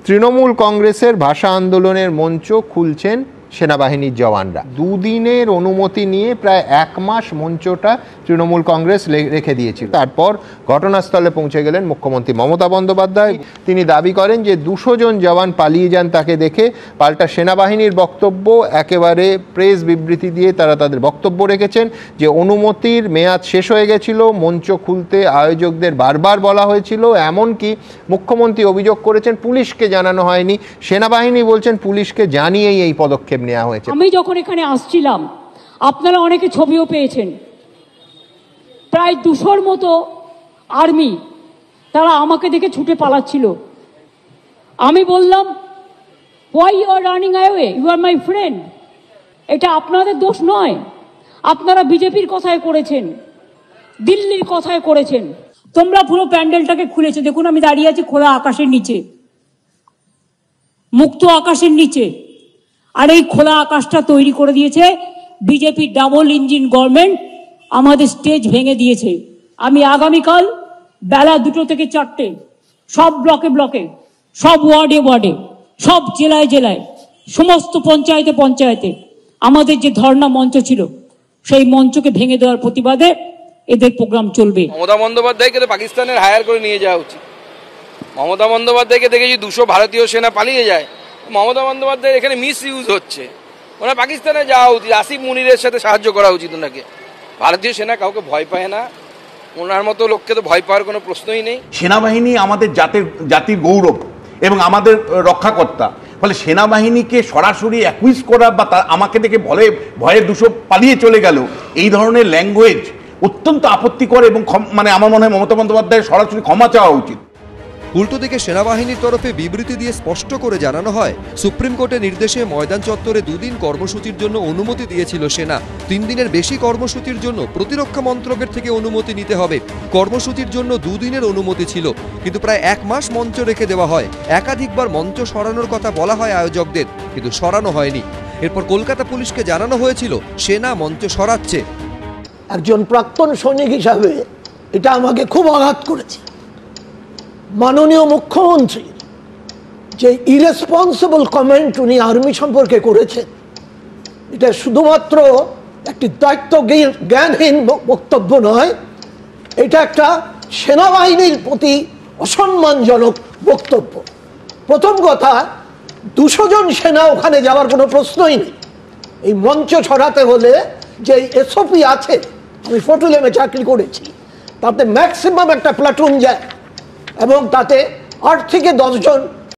তৃণমূল কংগ্রেসের ভাষা আন্দোলনের মঞ্চ খুলছেন সেনাবাহিনীর জওয়ানরা। দুদিনের অনুমতি নিয়ে প্রায় 1 মাস মঞ্চটা তৃণমূল কংগ্রেস রেখে দিয়েছিল। তারপর ঘটনাস্থলে পৌঁছে গেলেন মুখ্যমন্ত্রী মমতা বন্দ্যোপাধ্যায়। তিনি দাবি করেন যে 200 জন জওয়ান পালিয়ে যান তাকে দেখে। পাল্টা সেনাবাহিনীর বক্তব্য, একেবারে প্রেস বিবৃতি দিয়ে তারা তাদের বক্তব্য রেখেছেন যে অনুমতির মেয়াদ শেষ হয়ে গেছিল, মঞ্চ খুলতে আয়োজকদের বারবার বলা হয়েছিল। এমনকি মুখ্যমন্ত্রী অভিযোগ করেছেন পুলিশকে জানানো হয়নি। সেনাবাহিনী বলছেন পুলিশকে জানিয়েই এই পদক্ষেপ নেওয়া হয়েছে। আমি যখন এখানে আসছিলাম, আপনারা অনেকে ছবিও পেয়েছেন, প্রায় 200-র মতো আর্মি তারা আমাকে দেখে ছুটে পালাচ্ছিল। আমি বললাম, why you are running away? You are my friend. এটা আপনাদের দোষ নয়, আপনারা বিজেপির কথায় করেছেন, দিল্লির কথায় করেছেন। তোমরা পুরো প্যান্ডেলটাকে খুলেছে, দেখুন আমি দাঁড়িয়ে আছি খোলা আকাশের নিচে, মুক্ত আকাশের নিচে। আর এই খোলা আকাশটা তৈরি করে দিয়েছে বিজেপি ডাবল ইঞ্জিন গভর্নমেন্ট, আমাদের স্টেজ ভেঙে দিয়েছে। আমি আগামীকাল বেলা 2টো থেকে 4টে সব ব্লকে ব্লকে, সব ওয়ার্ডে ওয়ার্ডে, সব জেলায় জেলায়, সমস্ত পঞ্চায়েতে পঞ্চায়েতে আমাদের যে ধর্ণা মঞ্চ ছিল সেই মঞ্চকে ভেঙে দেওয়ার প্রতিবাদে এদের প্রোগ্রাম চলবে। মমতা বন্দ্যোপাধ্যায়কে তো পাকিস্তানের হায়ার করে নিয়ে যাওয়া উচিত। মমতা বন্দ্যোপাধ্যায়কে দেখে যদি 200 ভারতীয় সেনা পালিয়ে যায়, মমতা বন্দ্যোপাধ্যায়ের এখানে মিস ইউজ হচ্ছে। ওনার পাকিস্তানে যাওয়া উচিত, আসিফ মুনিরের সাথে সাহায্য করা উচিত ওনাকে। ভারতীয় সেনা কাউকে ভয় পায় না, ওনার মতো লোককে তো ভয় পাওয়ার কোনো প্রশ্নই নেই। সেনাবাহিনী আমাদের জাতির গৌরব এবং আমাদের রক্ষাকর্তা। ফলে সেনাবাহিনীকে সরাসরি অ্যাকুইজ করা বা আমাকে দেখে ভয়ে 200 পালিয়ে চলে গেল, এই ধরনের ল্যাঙ্গুয়েজ অত্যন্ত আপত্তিকর এবং আমার মনে হয় মমতা বন্দ্যোপাধ্যায়ের সরাসরি ক্ষমা চাওয়া উচিত। উল্টো দিকে সেনাবাহিনীর তরফে বিবৃতি দিয়ে স্পষ্ট করে জানানো হয়, সুপ্রিম কোর্টের নির্দেশে ময়দান চত্বরে 2 দিন কর্মসূচির জন্য অনুমতি দিয়েছিল সেনা। 3 দিনের বেশি কর্মসূচির জন্য প্রতিরক্ষা মন্ত্রকের থেকে অনুমতি নিতে হবে। কর্মসূচির জন্য 2 দিনের অনুমতি ছিল, কিন্তু প্রায় 1 মাস মঞ্চ রেখে দেওয়া হয়। একাধিকবার মঞ্চ সরানোর কথা বলা হয় আয়োজকদের, কিন্তু সরানো হয়নি। এরপর কলকাতা পুলিশকে জানানো হয়েছিল সেনা মঞ্চ সরাচ্ছে। একজন প্রাক্তন সৈনিক হিসাবে এটা আমাকে খুব আঘাত করেছে। মাননীয় মুখ্যমন্ত্রী যে ইরেসপন্সিবল কমেন্ট উনি আর্মি সম্পর্কে করেছেন, এটা শুধুমাত্র একটি দায়িত্ব জ্ঞানহীন বক্তব্য নয়, এটা একটা সেনাবাহিনীর প্রতি অসম্মানজনক বক্তব্য। প্রথম কথা, 200 জন সেনা ওখানে যাওয়ার কোনো প্রশ্নই নেই। এই মঞ্চ ছড়াতে হলে যে এসওপি আছে, আমি ফটোলেমে চাকরি করেছি, তাতে ম্যাক্সিমাম একটা প্লাটুন যায় এবং তাতে 8 থেকে 10 জন